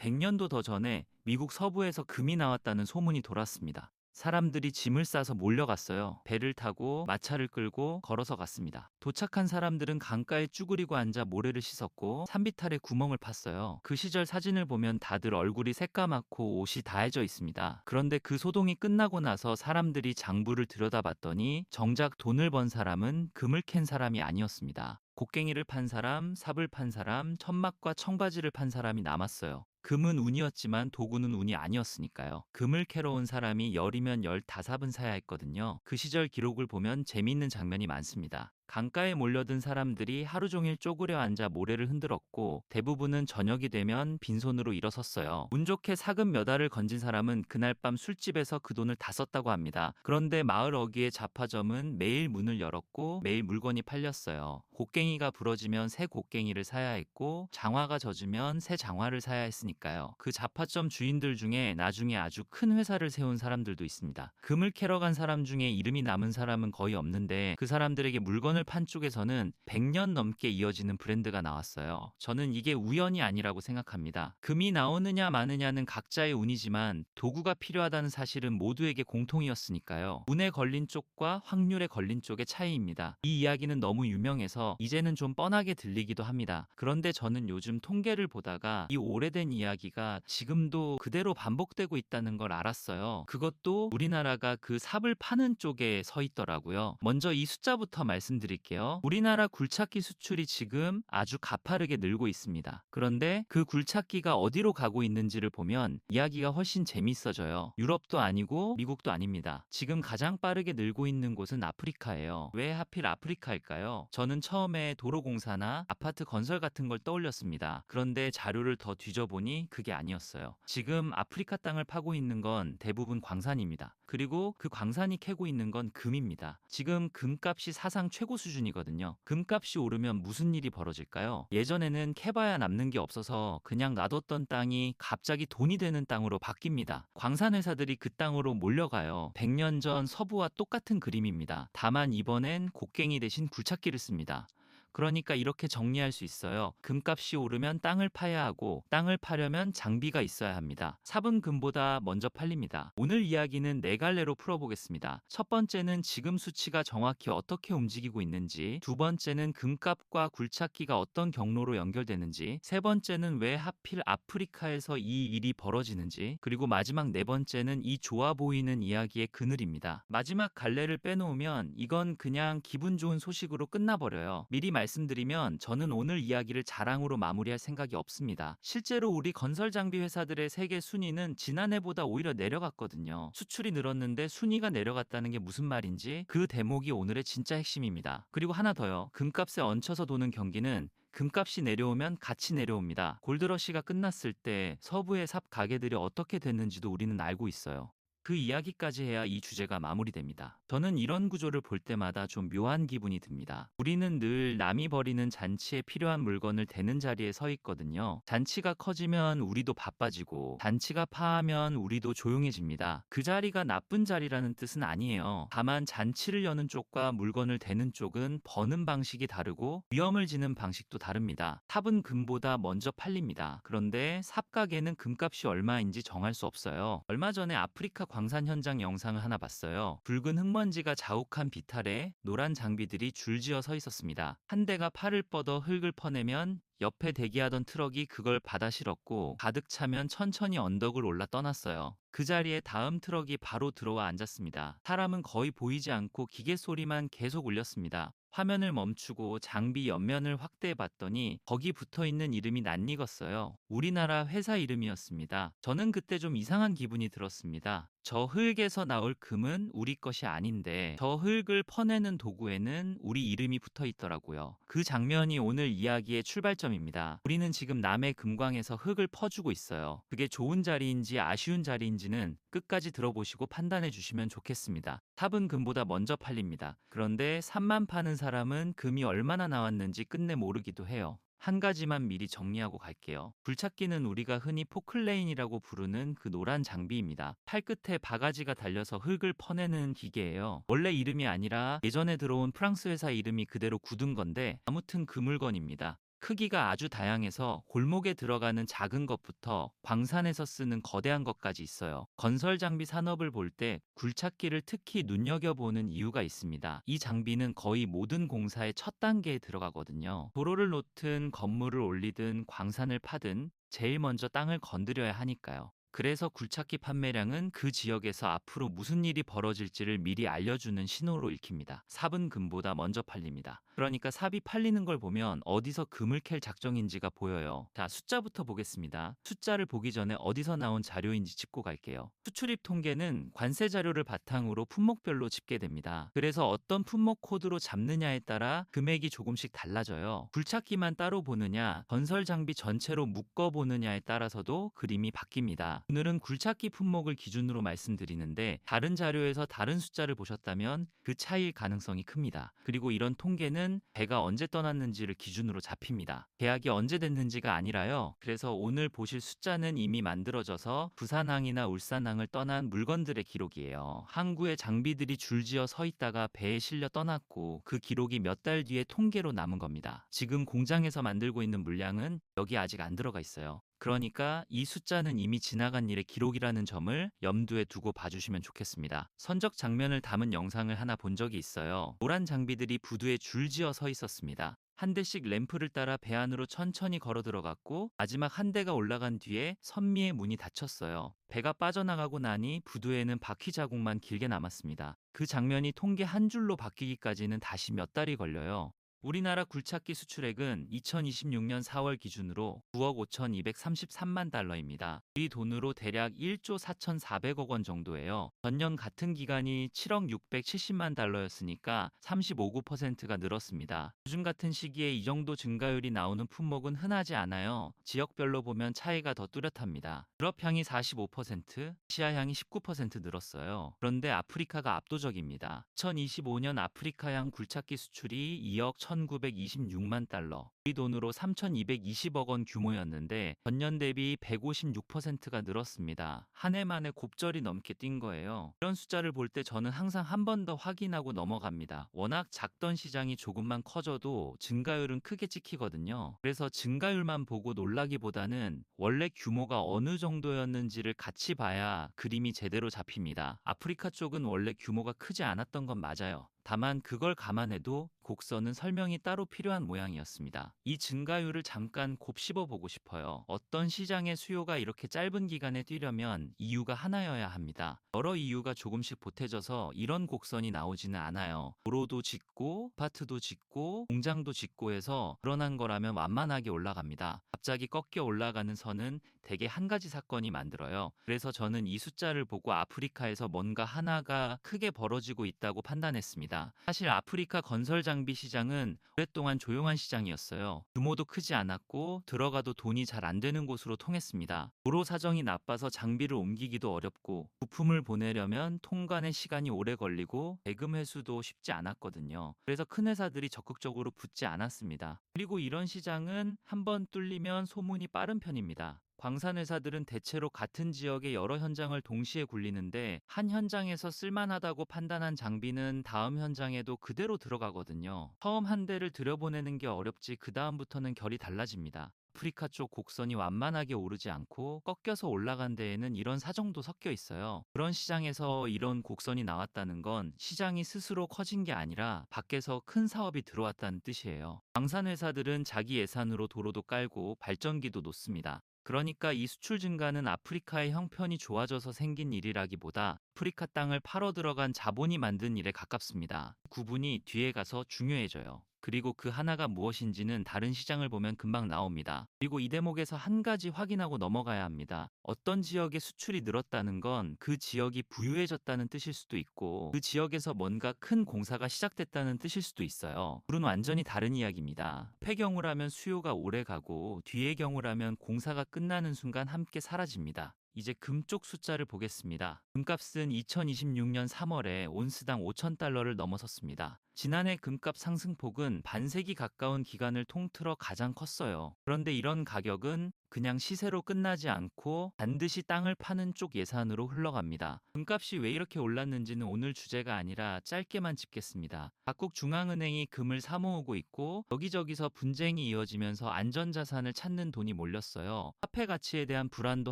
100년도 더 전에 미국 서부에서 금이 나왔다는 소문이 돌았습니다. 사람들이 짐을 싸서 몰려갔어요. 배를 타고 마차를 끌고 걸어서 갔습니다. 도착한 사람들은 강가에 쭈그리고 앉아 모래를 씻었고 산비탈에 구멍을 팠어요. 그 시절 사진을 보면 다들 얼굴이 새까맣고 옷이 다해져 있습니다. 그런데 그 소동이 끝나고 나서 사람들이 장부를 들여다봤더니 정작 돈을 번 사람은 금을 캔 사람이 아니었습니다. 곡괭이를 판 사람, 삽을 판 사람, 천막과 청바지를 판 사람이 남았어요. 금은 운이었지만 도구는 운이 아니었으니까요. 금을 캐러 온 사람이 열이면 15은 사야 했거든요. 그 시절 기록을 보면 재미있는 장면이 많습니다. 강가에 몰려든 사람들이 하루 종일 쪼그려 앉아 모래를 흔들었고 대부분은 저녁이 되면 빈손으로 일어섰어요. 운 좋게 사금 몇 알을 건진 사람은 그날 밤 술집에서 그 돈을 다 썼다고 합니다. 그런데 마을 어귀의 잡화점은 매일 문을 열었고 매일 물건이 팔렸어요. 곡괭이가 부러지면 새 곡괭이를 사야 했고 장화가 젖으면 새 장화를 사야 했으니까요. 그 잡화점 주인들 중에 나중에 아주 큰 회사를 세운 사람들도 있습니다. 금을 캐러 간 사람 중에 이름이 남은 사람은 거의 없는데 그 사람들에게 물건을 판 쪽에서는 100년 넘게 이어지는 브랜드가 나왔어요. 저는 이게 우연이 아니라고 생각합니다. 금이 나오느냐 마느냐는 각자의 운이지만 도구가 필요하다는 사실은 모두에게 공통이었으니까요. 운에 걸린 쪽과 확률에 걸린 쪽의 차이입니다. 이 이야기는 너무 유명해서 이제는 좀 뻔하게 들리기도 합니다. 그런데 저는 요즘 통계를 보다가 이 오래된 이야기가 지금도 그대로 반복되고 있다는 걸 알았어요. 그것도 우리나라가 그 삽을 파는 쪽에 서 있더라고요. 먼저 이 숫자부터 말씀드릴게요. 우리나라 굴착기 수출이 지금 아주 가파르게 늘고 있습니다. 그런데 그 굴착기가 어디로 가고 있는지를 보면 이야기가 훨씬 재밌어져요. 유럽도 아니고 미국도 아닙니다. 지금 가장 빠르게 늘고 있는 곳은 아프리카예요. 왜 하필 아프리카일까요? 저는 처음에 도로공사나 아파트 건설 같은 걸 떠올렸습니다. 그런데 자료를 더 뒤져보니 그게 아니었어요. 지금 아프리카 땅을 파고 있는 건 대부분 광산입니다. 그리고 그 광산이 캐고 있는 건 금입니다. 지금 금값이 사상 최고 수준이거든요. 금값이 오르면 무슨 일이 벌어질까요? 예전에는 캐봐야 남는 게 없어서 그냥 놔뒀던 땅이 갑자기 돈이 되는 땅으로 바뀝니다. 광산 회사들이 그 땅으로 몰려가요. 100년 전 서부와 똑같은 그림입니다. 다만 이번엔 곡괭이 대신 굴착기를 씁니다. 그러니까 이렇게 정리할 수 있어요. 금값이 오르면 땅을 파야 하고 땅을 파려면 장비가 있어야 합니다. 삽은 금보다 먼저 팔립니다. 오늘 이야기는 네 갈래로 풀어보겠습니다. 첫 번째는 지금 수치가 정확히 어떻게 움직이고 있는지, 두 번째는 금값과 굴착기가 어떤 경로로 연결되는지, 세 번째는 왜 하필 아프리카에서 이 일이 벌어지는지, 그리고 마지막 네 번째는 이 좋아 보이는 이야기의 그늘입니다. 마지막 갈래를 빼놓으면 이건 그냥 기분 좋은 소식으로 끝나버려요. 미리 말씀드리면 저는 오늘 이야기를 자랑으로 마무리할 생각이 없습니다. 실제로 우리 건설 장비 회사들의 세계 순위는 지난해보다 오히려 내려갔거든요. 수출이 늘었는데 순위가 내려갔다는 게 무슨 말인지 그 대목이 오늘의 진짜 핵심입니다. 그리고 하나 더요. 금값에 얹혀서 도는 경기는 금값이 내려오면 같이 내려옵니다. 골드러시가 끝났을 때 서부의 삽 가게들이 어떻게 됐는지도 우리는 알고 있어요. 그 이야기까지 해야 이 주제가 마무리됩니다. 저는 이런 구조를 볼 때마다 좀 묘한 기분이 듭니다. 우리는 늘 남이 버리는 잔치에 필요한 물건을 대는 자리에 서 있거든요. 잔치가 커지면 우리도 바빠지고 잔치가 파하면 우리도 조용해집니다. 그 자리가 나쁜 자리라는 뜻은 아니에요. 다만 잔치를 여는 쪽과 물건을 대는 쪽은 버는 방식이 다르고 위험을 지는 방식도 다릅니다. 삽은 금보다 먼저 팔립니다. 그런데 삽가게는 금값이 얼마인지 정할 수 없어요. 얼마 전에 아프리카 광산 현장 영상을 하나 봤어요. 붉은 흙먼지가 자욱한 비탈에 노란 장비들이 줄지어 서 있었습니다. 한 대가 팔을 뻗어 흙을 퍼내면 옆에 대기하던 트럭이 그걸 받아 실었고 가득 차면 천천히 언덕을 올라 떠났어요. 그 자리에 다음 트럭이 바로 들어와 앉았습니다. 사람은 거의 보이지 않고 기계 소리만 계속 울렸습니다. 화면을 멈추고 장비 옆면을 확대해 봤더니 거기 붙어있는 이름이 낯익었어요. 우리나라 회사 이름이었습니다. 저는 그때 좀 이상한 기분이 들었습니다. 저 흙에서 나올 금은 우리 것이 아닌데 저 흙을 퍼내는 도구에는 우리 이름이 붙어 있더라고요. 그 장면이 오늘 이야기의 출발점입니다. 우리는 지금 남의 금광에서 흙을 퍼주고 있어요. 그게 좋은 자리인지 아쉬운 자리인지는 끝까지 들어보시고 판단해 주시면 좋겠습니다. 삽은 금보다 먼저 팔립니다. 그런데 삽만 파는 사람은 금이 얼마나 나왔는지 끝내 모르기도 해요. 한 가지만 미리 정리하고 갈게요. 굴착기는 우리가 흔히 포클레인이라고 부르는 그 노란 장비입니다. 팔끝에 바가지가 달려서 흙을 퍼내는 기계예요. 원래 이름이 아니라 예전에 들어온 프랑스 회사 이름이 그대로 굳은 건데 아무튼 그 물건입니다. 크기가 아주 다양해서 골목에 들어가는 작은 것부터 광산에서 쓰는 거대한 것까지 있어요. 건설 장비 산업을 볼 때 굴착기를 특히 눈여겨보는 이유가 있습니다. 이 장비는 거의 모든 공사의 첫 단계에 들어가거든요. 도로를 놓든 건물을 올리든 광산을 파든 제일 먼저 땅을 건드려야 하니까요. 그래서 굴착기 판매량은 그 지역에서 앞으로 무슨 일이 벌어질지를 미리 알려주는 신호로 읽힙니다. 삽은 금보다 먼저 팔립니다. 그러니까 삽이 팔리는 걸 보면 어디서 금을 캘 작정인지가 보여요. 자, 숫자부터 보겠습니다. 숫자를 보기 전에 어디서 나온 자료인지 짚고 갈게요. 수출입 통계는 관세 자료를 바탕으로 품목별로 집계됩니다. 그래서 어떤 품목 코드로 잡느냐에 따라 금액이 조금씩 달라져요. 굴착기만 따로 보느냐, 건설 장비 전체로 묶어 보느냐에 따라서도 그림이 바뀝니다. 오늘은 굴착기 품목을 기준으로 말씀드리는데 다른 자료에서 다른 숫자를 보셨다면 그 차이일 가능성이 큽니다. 그리고 이런 통계는 배가 언제 떠났는지를 기준으로 잡힙니다. 계약이 언제 됐는지가 아니라요. 그래서 오늘 보실 숫자는 이미 만들어져서 부산항이나 울산항을 떠난 물건들의 기록이에요. 항구에 장비들이 줄지어 서 있다가 배에 실려 떠났고 그 기록이 몇 달 뒤에 통계로 남은 겁니다. 지금 공장에서 만들고 있는 물량은 여기 아직 안 들어가 있어요. 그러니까 이 숫자는 이미 지나간 일의 기록이라는 점을 염두에 두고 봐주시면 좋겠습니다. 선적 장면을 담은 영상을 하나 본 적이 있어요. 노란 장비들이 부두에 줄지어 서 있었습니다. 한 대씩 램프를 따라 배 안으로 천천히 걸어 들어갔고 마지막 한 대가 올라간 뒤에 선미의 문이 닫혔어요. 배가 빠져나가고 나니 부두에는 바퀴 자국만 길게 남았습니다. 그 장면이 통계 한 줄로 바뀌기까지는 다시 몇 달이 걸려요. 우리나라 굴착기 수출액은 2026년 4월 기준으로 9억 5,233만 달러입니다. 우리 돈으로 대략 1조 4,400억 원 정도예요. 전년 같은 기간이 7억 670만 달러였으니까 35.9%가 늘었습니다. 요즘 같은 시기에 이 정도 증가율이 나오는 품목은 흔하지 않아요. 지역별로 보면 차이가 더 뚜렷합니다. 유럽향이 45%, 아시아향이 19% 늘었어요. 그런데 아프리카가 압도적입니다. 2025년 아프리카향 굴착기 수출이 2억 1,926만 달러, 우리 돈으로 3,220억 원 규모였는데 전년 대비 156%가 늘었습니다. 한 해 만에 곱절이 넘게 뛴 거예요. 이런 숫자를 볼 때 저는 항상 한 번 더 확인하고 넘어갑니다. 워낙 작던 시장이 조금만 커져도 증가율은 크게 찍히거든요. 그래서 증가율만 보고 놀라기보다는 원래 규모가 어느 정도였는지를 같이 봐야 그림이 제대로 잡힙니다. 아프리카 쪽은 원래 규모가 크지 않았던 건 맞아요. 다만 그걸 감안해도 곡선은 설명이 따로 필요한 모양이었습니다. 이 증가율을 잠깐 곱씹어 보고 싶어요. 어떤 시장의 수요가 이렇게 짧은 기간에 뛰려면 이유가 하나여야 합니다. 여러 이유가 조금씩 보태져서 이런 곡선이 나오지는 않아요. 도로도 짓고 아파트도 짓고 공장도 짓고 해서 불어난 거라면 완만하게 올라갑니다. 갑자기 꺾여 올라가는 선은 대개 한 가지 사건이 만들어요. 그래서 저는 이 숫자를 보고 아프리카에서 뭔가 하나가 크게 벌어지고 있다고 판단했습니다. 사실 아프리카 건설 장비 시장은 오랫동안 조용한 시장이었어요. 규모도 크지 않았고 들어가도 돈이 잘 안 되는 곳으로 통했습니다. 도로 사정이 나빠서 장비를 옮기기도 어렵고 부품을 보내려면 통관에 시간이 오래 걸리고 대금 회수도 쉽지 않았거든요. 그래서 큰 회사들이 적극적으로 붙지 않았습니다. 그리고 이런 시장은 한번 뚫리면 소문이 빠른 편입니다. 광산 회사들은 대체로 같은 지역의 여러 현장을 동시에 굴리는데 한 현장에서 쓸만하다고 판단한 장비는 다음 현장에도 그대로 들어가거든요. 처음 한 대를 들여보내는 게 어렵지 그 다음부터는 결이 달라집니다. 아프리카 쪽 곡선이 완만하게 오르지 않고 꺾여서 올라간 데에는 이런 사정도 섞여 있어요. 그런 시장에서 이런 곡선이 나왔다는 건 시장이 스스로 커진 게 아니라 밖에서 큰 사업이 들어왔다는 뜻이에요. 광산 회사들은 자기 예산으로 도로도 깔고 발전기도 놓습니다. 그러니까 이 수출 증가는 아프리카의 형편이 좋아져서 생긴 일이라기보다 아프리카 땅을 팔어 들어간 자본이 만든 일에 가깝습니다. 구분이 뒤에 가서 중요해져요. 그리고 그 하나가 무엇인지는 다른 시장을 보면 금방 나옵니다. 그리고 이 대목에서 한 가지 확인하고 넘어가야 합니다. 어떤 지역의 수출이 늘었다는 건 그 지역이 부유해졌다는 뜻일 수도 있고 그 지역에서 뭔가 큰 공사가 시작됐다는 뜻일 수도 있어요. 둘은 완전히 다른 이야기입니다. 앞의 경우라면 수요가 오래 가고 뒤의 경우라면 공사가 끝나는 순간 함께 사라집니다. 이제 금 쪽 숫자를 보겠습니다. 금값은 2026년 3월에 온스당 5,000달러를 넘어섰습니다. 지난해 금값 상승폭은 반세기 가까운 기간을 통틀어 가장 컸어요. 그런데 이런 가격은 그냥 시세로 끝나지 않고 반드시 땅을 파는 쪽 예산으로 흘러갑니다. 금값이 왜 이렇게 올랐는지는 오늘 주제가 아니라 짧게만 짚겠습니다. 각국 중앙은행이 금을 사모으고 있고 여기저기서 분쟁이 이어지면서 안전자산을 찾는 돈이 몰렸어요. 화폐 가치에 대한 불안도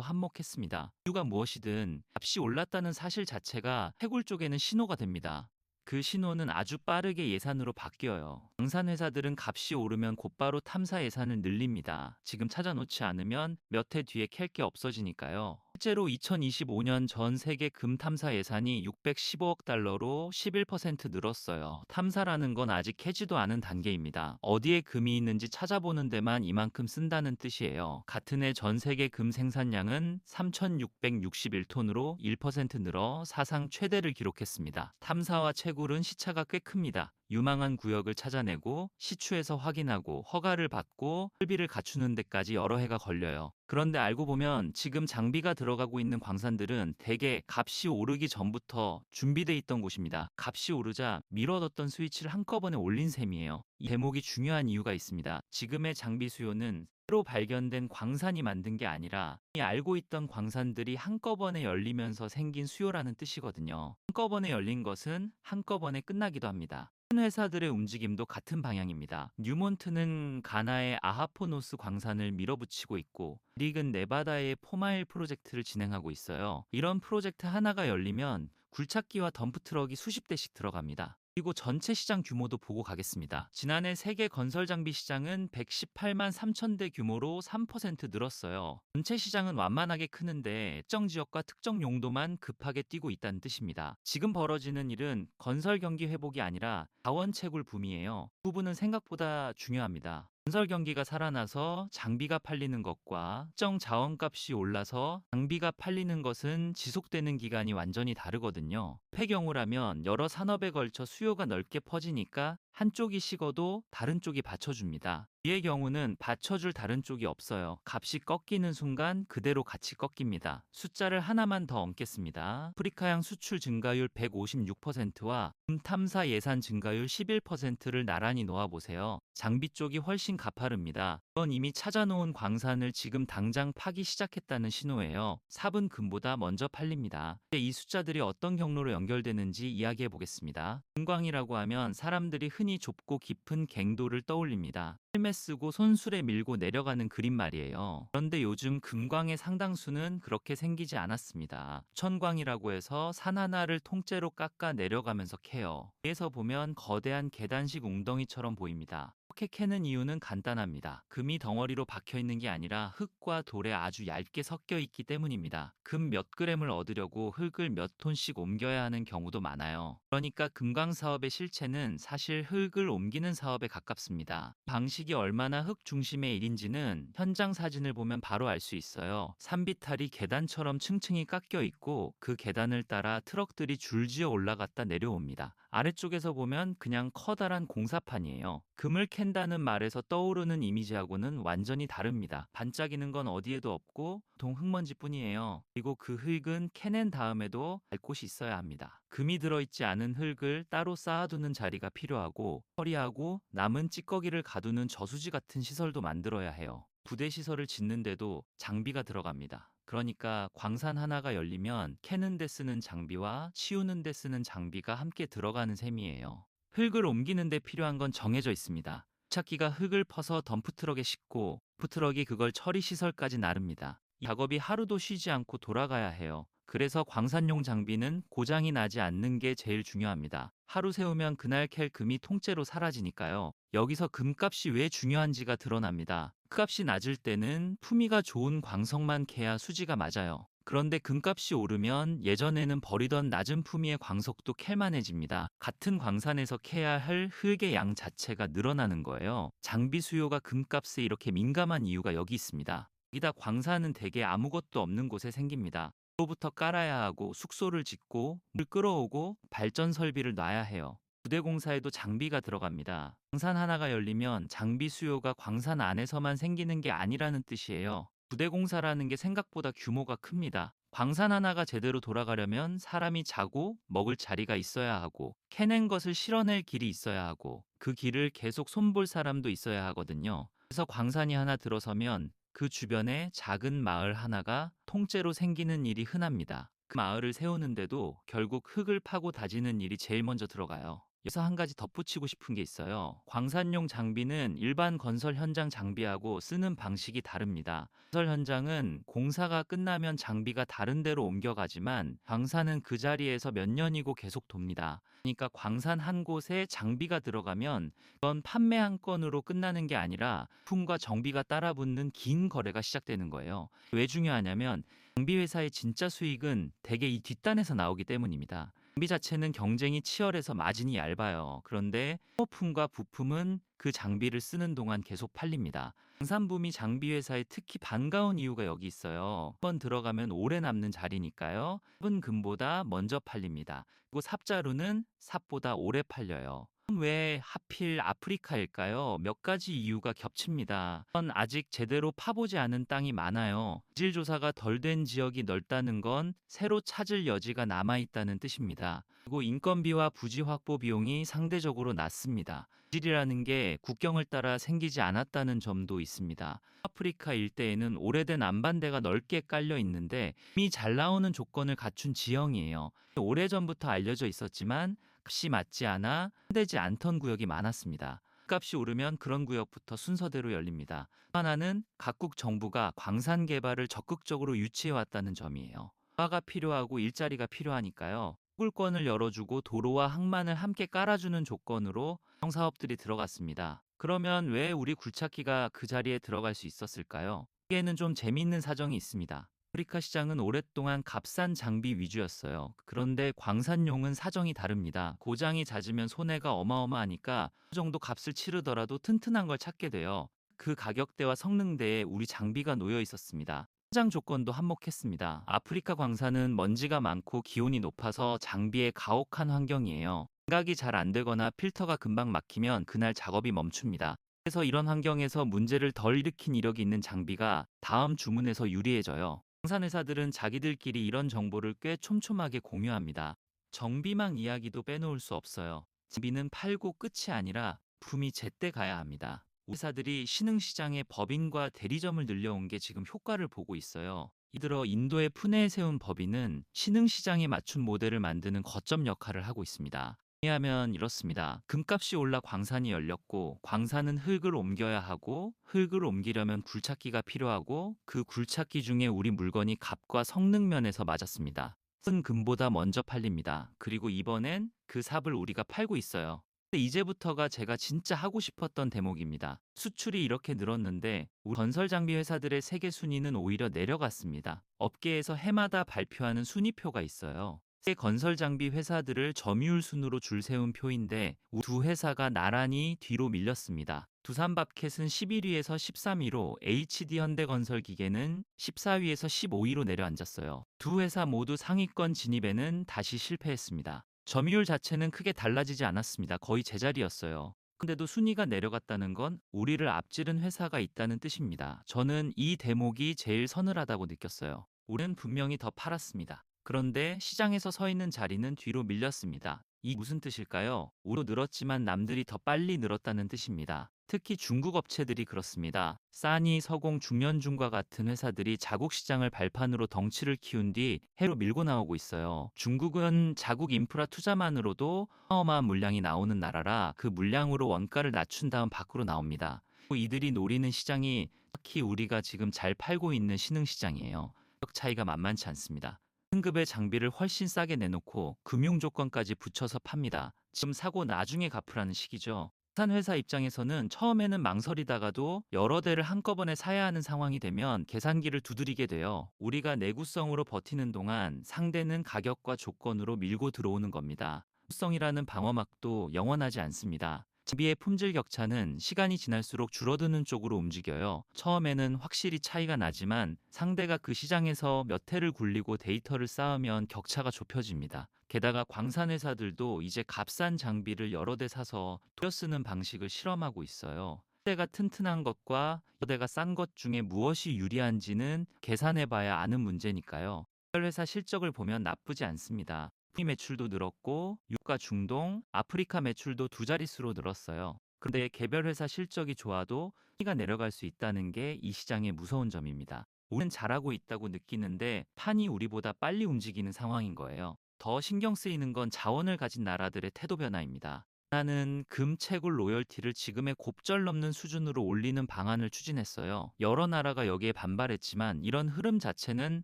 한몫했습니다. 이유가 무엇이든 값이 올랐다는 사실 자체가 해골 쪽에는 신호가 됩니다. 그 신호는 아주 빠르게 예산으로 바뀌어요. 방산회사들은 값이 오르면 곧바로 탐사 예산을 늘립니다. 지금 찾아놓지 않으면 몇 해 뒤에 캘 게 없어지니까요. 실제로 2025년 전 세계 금 탐사 예산이 615억 달러로 11% 늘었어요. 탐사라는 건 아직 캐지도 않은 단계입니다. 어디에 금이 있는지 찾아보는 데만 이만큼 쓴다는 뜻이에요. 같은 해 전 세계 금 생산량은 3,661톤으로 1% 늘어 사상 최대를 기록했습니다. 탐사와 채굴은 시차가 꽤 큽니다. 유망한 구역을 찾아내고 시추에서 확인하고 허가를 받고 설비를 갖추는 데까지 여러 해가 걸려요. 그런데 알고 보면 지금 장비가 들어가고 있는 광산들은 대개 값이 오르기 전부터 준비돼 있던 곳입니다. 값이 오르자 미뤄뒀던 스위치를 한꺼번에 올린 셈이에요. 이 대목이 중요한 이유가 있습니다. 지금의 장비 수요는 새로 발견된 광산이 만든 게 아니라 이미 알고 있던 광산들이 한꺼번에 열리면서 생긴 수요라는 뜻이거든요. 한꺼번에 열린 것은 한꺼번에 끝나기도 합니다. 큰 회사들의 움직임도 같은 방향입니다. 뉴몬트는 가나의 아하포노스 광산을 밀어붙이고 있고 릭은 네바다의 포마일 프로젝트를 진행하고 있어요. 이런 프로젝트 하나가 열리면 굴착기와 덤프트럭이 수십 대씩 들어갑니다. 그리고 전체 시장 규모도 보고 가겠습니다. 지난해 세계 건설 장비 시장은 118만 3천 대 규모로 3% 늘었어요. 전체 시장은 완만하게 크는데 특정 지역과 특정 용도만 급하게 뛰고 있다는 뜻입니다. 지금 벌어지는 일은 건설 경기 회복이 아니라 자원 채굴 붐이에요. 이 부분은 생각보다 중요합니다. 건설 경기가 살아나서 장비가 팔리는 것과 특정 자원값이 올라서 장비가 팔리는 것은 지속되는 기간이 완전히 다르거든요. 폐경우라면 여러 산업에 걸쳐 수요가 넓게 퍼지니까 한쪽이 식어도 다른 쪽이 받쳐줍니다. 이의 경우는 받쳐줄 다른 쪽이 없어요. 값이 꺾이는 순간 그대로 같이 꺾입니다. 숫자를 하나만 더 얹겠습니다. 아프리카양 수출 증가율 156%와 금 탐사 예산 증가율 11%를 나란히 놓아보세요. 장비 쪽이 훨씬 가파릅니다. 이건 이미 찾아놓은 광산을 지금 당장 파기 시작했다는 신호예요. 삽은 금보다 먼저 팔립니다. 이제 이 숫자들이 어떤 경로로 연결되는지 이야기해 보겠습니다. 금광이라고 하면 사람들이 흔히 좁고 깊은 갱도를 떠올립니다. 헬멧 쓰고 손수레 밀고 내려가는 그림 말이에요. 그런데 요즘 금광의 상당수는 그렇게 생기지 않았습니다. 천광이라고 해서 산 하나를 통째로 깎아 내려가면서 캐요. 위에서 보면 거대한 계단식 웅덩이처럼 보입니다. 이렇게 캐는 이유는 간단합니다. 금이 덩어리로 박혀 있는 게 아니라 흙과 돌에 아주 얇게 섞여 있기 때문입니다. 금 몇 그램을 얻으려고 흙을 몇 톤씩 옮겨야 하는 경우도 많아요. 그러니까 금광 사업의 실체는 사실 흙을 옮기는 사업에 가깝습니다. 방식이 얼마나 흙 중심의 일인지는 현장 사진을 보면 바로 알 수 있어요. 산비탈이 계단처럼 층층이 깎여 있고 그 계단을 따라 트럭들이 줄지어 올라갔다 내려옵니다. 아래쪽에서 보면 그냥 커다란 공사판이에요. 금을 캔다는 말에서 떠오르는 이미지하고는 완전히 다릅니다. 반짝이는 건 어디에도 없고 보통 흙먼지뿐이에요. 그리고 그 흙은 캐낸 다음에도 갈 곳이 있어야 합니다. 금이 들어있지 않은 흙을 따로 쌓아두는 자리가 필요하고 처리하고 남은 찌꺼기를 가두는 저수지 같은 시설도 만들어야 해요. 부대 시설을 짓는데도 장비가 들어갑니다. 그러니까 광산 하나가 열리면 캐는 데 쓰는 장비와 치우는 데 쓰는 장비가 함께 들어가는 셈이에요. 흙을 옮기는 데 필요한 건 정해져 있습니다. 차기가 흙을 퍼서 덤프트럭에 싣고 덤프트럭이 그걸 처리 시설까지 나릅니다. 이 작업이 하루도 쉬지 않고 돌아가야 해요. 그래서 광산용 장비는 고장이 나지 않는 게 제일 중요합니다. 하루 세우면 그날 캘 금이 통째로 사라지니까요. 여기서 금값이 왜 중요한지가 드러납니다. 값이 낮을 때는 품위가 좋은 광석만 캐야 수지가 맞아요. 그런데 금값이 오르면 예전에는 버리던 낮은 품위의 광석도 캘만해집니다. 같은 광산에서 캐야 할 흙의 양 자체가 늘어나는 거예요. 장비 수요가 금값에 이렇게 민감한 이유가 여기 있습니다. 여기다 광산은 대개 아무것도 없는 곳에 생깁니다. 로부터 깔아야 하고 숙소를 짓고 물 끌어오고 발전 설비를 놔야 해요. 부대 공사에도 장비가 들어갑니다. 광산 하나가 열리면 장비 수요가 광산 안에서만 생기는 게 아니라는 뜻이에요. 부대 공사라는 게 생각보다 규모가 큽니다. 광산 하나가 제대로 돌아가려면 사람이 자고 먹을 자리가 있어야 하고 캐낸 것을 실어낼 길이 있어야 하고 그 길을 계속 손볼 사람도 있어야 하거든요. 그래서 광산이 하나 들어서면 그 주변에 작은 마을 하나가 통째로 생기는 일이 흔합니다. 그 마을을 세우는데도 결국 흙을 파고 다지는 일이 제일 먼저 들어가요. 여기서 한 가지 덧붙이고 싶은 게 있어요. 광산용 장비는 일반 건설 현장 장비하고 쓰는 방식이 다릅니다. 건설 현장은 공사가 끝나면 장비가 다른 데로 옮겨가지만 광산은 그 자리에서 몇 년이고 계속 돕니다. 그러니까 광산 한 곳에 장비가 들어가면 그건 판매 한 건으로 끝나는 게 아니라 품과 정비가 따라붙는 긴 거래가 시작되는 거예요. 왜 중요하냐면 장비 회사의 진짜 수익은 대개 이 뒷단에서 나오기 때문입니다. 장비 자체는 경쟁이 치열해서 마진이 얇아요. 그런데 소모품과 부품은 그 장비를 쓰는 동안 계속 팔립니다. 광산붐이 장비 회사에 특히 반가운 이유가 여기 있어요. 한번 들어가면 오래 남는 자리니까요. 삽은 금보다 먼저 팔립니다. 그리고 삽자루는 삽보다 오래 팔려요. 왜 하필 아프리카일까요? 몇 가지 이유가 겹칩니다. 우선 아직 제대로 파보지 않은 땅이 많아요. 지질 조사가 덜 된 지역이 넓다는 건 새로 찾을 여지가 남아있다는 뜻입니다. 그리고 인건비와 부지 확보 비용이 상대적으로 낮습니다. 지질이라는 게 국경을 따라 생기지 않았다는 점도 있습니다. 아프리카 일대에는 오래된 안반대가 넓게 깔려 있는데 이미 잘 나오는 조건을 갖춘 지형이에요. 오래전부터 알려져 있었지만 값이 맞지 않아 손대지 않던 구역이 많았습니다. 값이 오르면 그런 구역부터 순서대로 열립니다. 하나는 각국 정부가 광산 개발을 적극적으로 유치해 왔다는 점이에요. 화가 필요하고 일자리가 필요하니까요. 토굴권을 열어주고 도로와 항만을 함께 깔아주는 조건으로 사업들이 들어갔습니다. 그러면 왜 우리 굴착기가 그 자리에 들어갈 수 있었을까요? 여기에는 좀 재미있는 사정이 있습니다. 아프리카 시장은 오랫동안 값싼 장비 위주였어요. 그런데 광산용은 사정이 다릅니다. 고장이 잦으면 손해가 어마어마하니까 그 정도 값을 치르더라도 튼튼한 걸 찾게 돼요. 그 가격대와 성능대에 우리 장비가 놓여 있었습니다. 현장 조건도 한몫했습니다. 아프리카 광산은 먼지가 많고 기온이 높아서 장비에 가혹한 환경이에요. 생각이 잘 안 되거나 필터가 금방 막히면 그날 작업이 멈춥니다. 그래서 이런 환경에서 문제를 덜 일으킨 이력이 있는 장비가 다음 주문에서 유리해져요. 광산회사들은 자기들끼리 이런 정보를 꽤 촘촘하게 공유합니다. 정비망 이야기도 빼놓을 수 없어요. 장비는 팔고 끝이 아니라 부품이 제때 가야 합니다. 회사들이 신흥시장에 법인과 대리점을 늘려온 게 지금 효과를 보고 있어요. 이들어 인도의 푸네에 세운 법인은 신흥시장에 맞춘 모델을 만드는 거점 역할을 하고 있습니다. 왜냐하면 이렇습니다. 금값이 올라 광산이 열렸고 광산은 흙을 옮겨야 하고 흙을 옮기려면 굴착기가 필요하고 그 굴착기 중에 우리 물건이 값과 성능 면에서 맞았습니다. 은 금보다 먼저 팔립니다. 그리고 이번엔 그 삽을 우리가 팔고 있어요. 근데 이제부터가 제가 진짜 하고 싶었던 대목입니다. 수출이 이렇게 늘었는데 우리 건설 장비 회사들의 세계 순위는 오히려 내려갔습니다. 업계에서 해마다 발표하는 순위표가 있어요. 세계 건설 장비 회사들을 점유율 순으로 줄 세운 표인데 우리 두 회사가 나란히 뒤로 밀렸습니다. 두산밥켓은 11위에서 13위로 HD 현대건설기계는 14위에서 15위로 내려앉았어요. 두 회사 모두 상위권 진입에는 다시 실패했습니다. 점유율 자체는 크게 달라지지 않았습니다. 거의 제자리였어요. 근데도 순위가 내려갔다는 건 우리를 앞지른 회사가 있다는 뜻입니다. 저는 이 대목이 제일 서늘하다고 느꼈어요. 우리는 분명히 더 팔았습니다. 그런데 시장에서 서 있는 자리는 뒤로 밀렸습니다. 이 무슨 뜻일까요? 우리도 늘었지만 남들이 더 빨리 늘었다는 뜻입니다. 특히 중국 업체들이 그렇습니다. 싸니, 서공, 중년중과 같은 회사들이 자국 시장을 발판으로 덩치를 키운 뒤 해로 밀고 나오고 있어요. 중국은 자국 인프라 투자만으로도 어마어마한 물량이 나오는 나라라 그 물량으로 원가를 낮춘 다음 밖으로 나옵니다. 이들이 노리는 시장이 특히 우리가 지금 잘 팔고 있는 신흥시장이에요. 가격 차이가 만만치 않습니다. 등급의 장비를 훨씬 싸게 내놓고 금융 조건까지 붙여서 팝니다. 지금 사고 나중에 갚으라는 시기죠. 회사 입장에서는 처음에는 망설이다가도 여러 대를 한꺼번에 사야 하는 상황이 되면 계산기를 두드리게 돼요. 우리가 내구성으로 버티는 동안 상대는 가격과 조건으로 밀고 들어오는 겁니다. 내구성이라는 방어막도 영원하지 않습니다. 장비의 품질 격차는 시간이 지날수록 줄어드는 쪽으로 움직여요. 처음에는 확실히 차이가 나지만 상대가 그 시장에서 몇 해를 굴리고 데이터를 쌓으면 격차가 좁혀집니다. 게다가 광산회사들도 이제 값싼 장비를 여러 대 사서 돌려 쓰는 방식을 실험하고 있어요. 대가 튼튼한 것과 여대가 싼 것 중에 무엇이 유리한지는 계산해봐야 아는 문제니까요. 개별 회사 실적을 보면 나쁘지 않습니다. 북미 매출도 늘었고 유가 중동, 아프리카 매출도 두 자릿수로 늘었어요. 그런데 개별 회사 실적이 좋아도 순위가 내려갈 수 있다는 게 이 시장의 무서운 점입니다. 우리는 잘하고 있다고 느끼는데 판이 우리보다 빨리 움직이는 상황인 거예요. 더 신경 쓰이는 건 자원을 가진 나라들의 태도 변화입니다. 나는 금 채굴 로열티를 지금의 곱절 넘는 수준으로 올리는 방안을 추진했어요. 여러 나라가 여기에 반발했지만 이런 흐름 자체는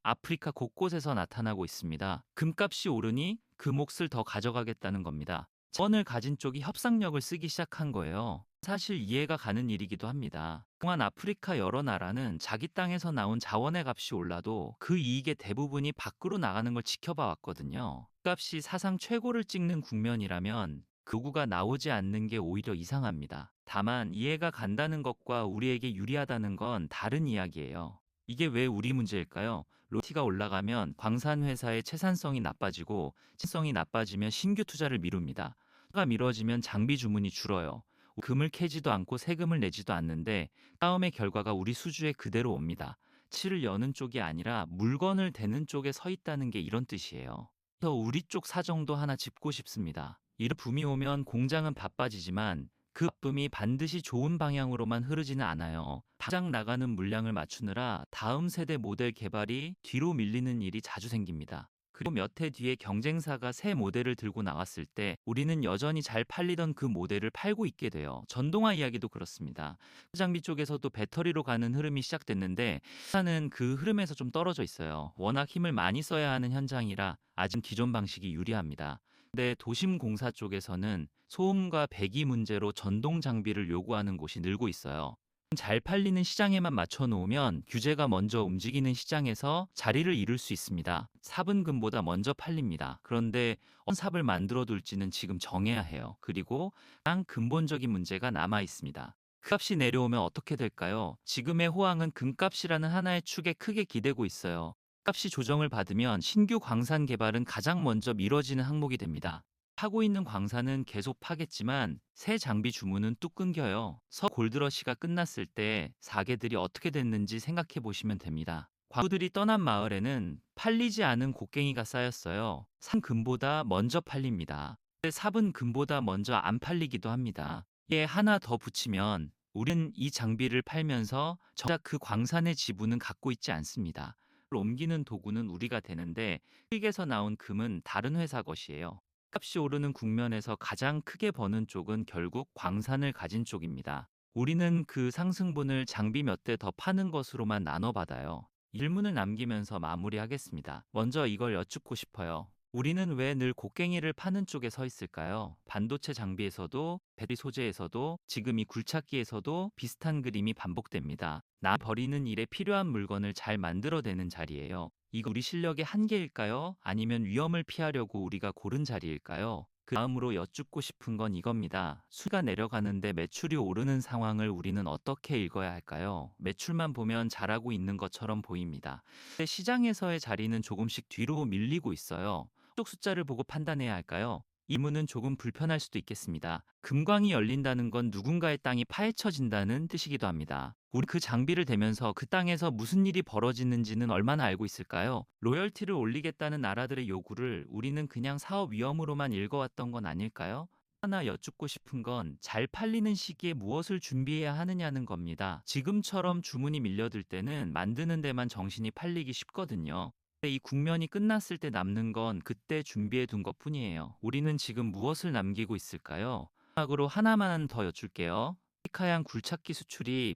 아프리카 곳곳에서 나타나고 있습니다. 금값이 오르니 그 몫을 더 가져가겠다는 겁니다. 자원을 가진 쪽이 협상력을 쓰기 시작한 거예요. 사실 이해가 가는 일이기도 합니다. 그동안 아프리카 여러 나라는 자기 땅에서 나온 자원의 값이 올라도 그 이익의 대부분이 밖으로 나가는 걸 지켜봐 왔거든요. 값이 사상 최고를 찍는 국면이라면 그 요구가 나오지 않는 게 오히려 이상합니다. 다만 이해가 간다는 것과 우리에게 유리하다는 건 다른 이야기예요. 이게 왜 우리 문제일까요? 로티가 올라가면 광산 회사의 채산성이 나빠지고 신성이 나빠지면 신규 투자를 미룹니다. 투자가 미뤄지면 장비 주문이 줄어요. 금을 캐지도 않고 세금을 내지도 않는데 싸움의 결과가 우리 수주에 그대로 옵니다. 치를 여는 쪽이 아니라 물건을 대는 쪽에 서 있다는 게 이런 뜻이에요. 그래서 우리 쪽 사정도 하나 짚고 싶습니다. 이런 붐이 오면 공장은 바빠지지만 그 바쁨이 반드시 좋은 방향으로만 흐르지는 않아요. 당장 나가는 물량을 맞추느라 다음 세대 모델 개발이 뒤로 밀리는 일이 자주 생깁니다. 그리고 몇 해 뒤에 경쟁사가 새 모델을 들고 나왔을 때 우리는 여전히 잘 팔리던 그 모델을 팔고 있게 돼요. 전동화 이야기도 그렇습니다. 장비 쪽에서도 배터리로 가는 흐름이 시작됐는데 회사는 그 흐름에서 좀 떨어져 있어요. 워낙 힘을 많이 써야 하는 현장이라 아직 기존 방식이 유리합니다. 근데 도심 공사 쪽에서는 소음과 배기 문제로 전동 장비를 요구하는 곳이 늘고 있어요. 잘 팔리는 시장에만 맞춰 놓으면 규제가 먼저 움직이는 시장에서 자리를 이룰 수 있습니다. 삽은 금보다 먼저 팔립니다. 그런데 어떤 삽을 만들어 둘지는 지금 정해야 해요. 그리고 가장 근본적인 문제가 남아 있습니다. 값이 내려오면 어떻게 될까요? 지금의 호황은 금값이라는 하나의 축에 크게 기대고 있어요. 값이 조정을 받으면 신규 광산 개발은 가장 먼저 미뤄지는 항목이 됩니다. 파고 있는 광산은 계속 파겠지만 새 장비 주문은 뚝 끊겨요. 서 골드러시가 끝났을 때 사계들이 어떻게 됐는지 생각해 보시면 됩니다. 광부들이 떠난 마을에는 팔리지 않은 곡괭이가 쌓였어요. 산 금보다 먼저 팔립니다. 근데 삽은 금보다 먼저 안 팔리기도 합니다. 이에 하나 더 붙이면 우리는 이 장비를 팔면서 정작 그 광산의 지분은 갖고 있지 않습니다. 옮기는 도구는 우리가 되는데 흙에서 나온 금은 다른 회사 것이에요. 값이 오르는 국면에서 가장 크게 버는 쪽은 결국 광산을 가진 쪽입니다. 우리는 그 상승분을 장비 몇 대 더 파는 것으로만 나눠받아요. 질문을 남기면서 마무리하겠습니다. 먼저 이걸 여쭙고 싶어요. 우리는 왜 늘 곡괭이를 파는 쪽에 서 있을까요? 반도체 장비에서도 배터리 소재에서도 지금 이 굴착기에서도 비슷한 그림이 반복됩니다. 나 버리는 일에 필요한 물건을 잘 만들어내는 자리예요. 이거 우리 실력의 한계일까요? 아니면 위험을 피하려고 우리가 고른 자리일까요? 그 다음으로 여쭙고 싶은 건 이겁니다. 수가 내려가는데 매출이 오르는 상황을 우리는 어떻게 읽어야 할까요? 매출만 보면 잘하고 있는 것처럼 보입니다. 근데 시장에서의 자리는 조금씩 뒤로 밀리고 있어요. 쪽 숫자를 보고 판단해야 할까요? 이 문은 조금 불편할 수도 있겠습니다. 금광이 열린다는 건 누군가의 땅이 파헤쳐진다는 뜻이기도 합니다. 우리 그 장비를 대면서 그 땅에서 무슨 일이 벌어지는지는 얼마나 알고 있을까요? 로열티를 올리겠다는 나라들의 요구를 우리는 그냥 사업 위험으로만 읽어왔던 건 아닐까요? 하나 여쭙고 싶은 건 잘 팔리는 시기에 무엇을 준비해야 하느냐는 겁니다. 지금처럼 주문이 밀려들 때는 만드는 데만 정신이 팔리기 쉽거든요. 이 국면이 끝났을 때 남는 건 그때 준비해 둔 것뿐이에요. 우리는 지금 무엇을 남기고 있을까요? 마지막으로 하나만 더 여쭐게요. 아프리카양 굴착기 수출이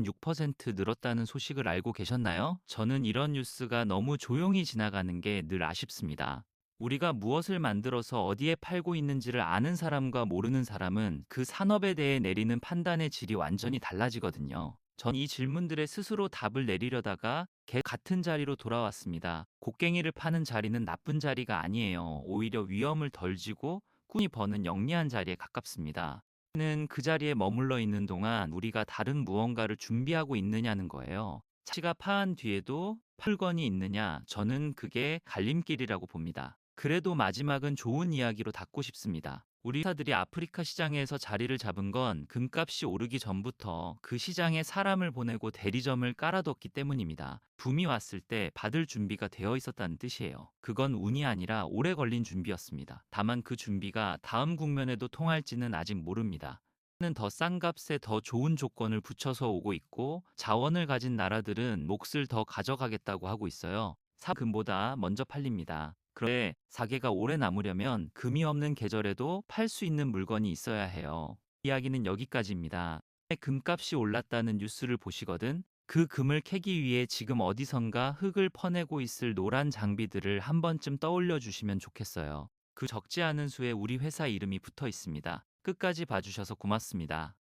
156% 늘었다는 소식을 알고 계셨나요? 저는 이런 뉴스가 너무 조용히 지나가는 게 늘 아쉽습니다. 우리가 무엇을 만들어서 어디에 팔고 있는지를 아는 사람과 모르는 사람은 그 산업에 대해 내리는 판단의 질이 완전히 달라지거든요. 전 이 질문들에 스스로 답을 내리려다가 같은 자리로 돌아왔습니다. 곡괭이를 파는 자리는 나쁜 자리가 아니에요. 오히려 위험을 덜 지고 꾸준히 버는 영리한 자리에 가깝습니다. 는 그 자리에 머물러 있는 동안 우리가 다른 무언가를 준비하고 있느냐는 거예요. 자치가 파한 뒤에도 풀건이 있느냐? 저는 그게 갈림길이라고 봅니다. 그래도 마지막은 좋은 이야기로 닫고 싶습니다. 우리 회사들이 아프리카 시장에서 자리를 잡은 건 금값이 오르기 전부터 그 시장에 사람을 보내고 대리점을 깔아뒀기 때문입니다. 붐이 왔을 때 받을 준비가 되어 있었다는 뜻이에요. 그건 운이 아니라 오래 걸린 준비였습니다. 다만 그 준비가 다음 국면에도 통할지는 아직 모릅니다. 는 더 싼 값에 더 좋은 조건을 붙여서 오고 있고, 자원을 가진 나라들은 몫을 더 가져가겠다고 하고 있어요. 금보다 먼저 팔립니다. 그런데 사계가 오래 남으려면 금이 없는 계절에도 팔 수 있는 물건이 있어야 해요. 이야기는 여기까지입니다. 금값이 올랐다는 뉴스를 보시거든 그 금을 캐기 위해 지금 어디선가 흙을 퍼내고 있을 노란 장비들을 한 번쯤 떠올려 주시면 좋겠어요. 그 적지 않은 수에 우리 회사 이름이 붙어 있습니다. 끝까지 봐주셔서 고맙습니다.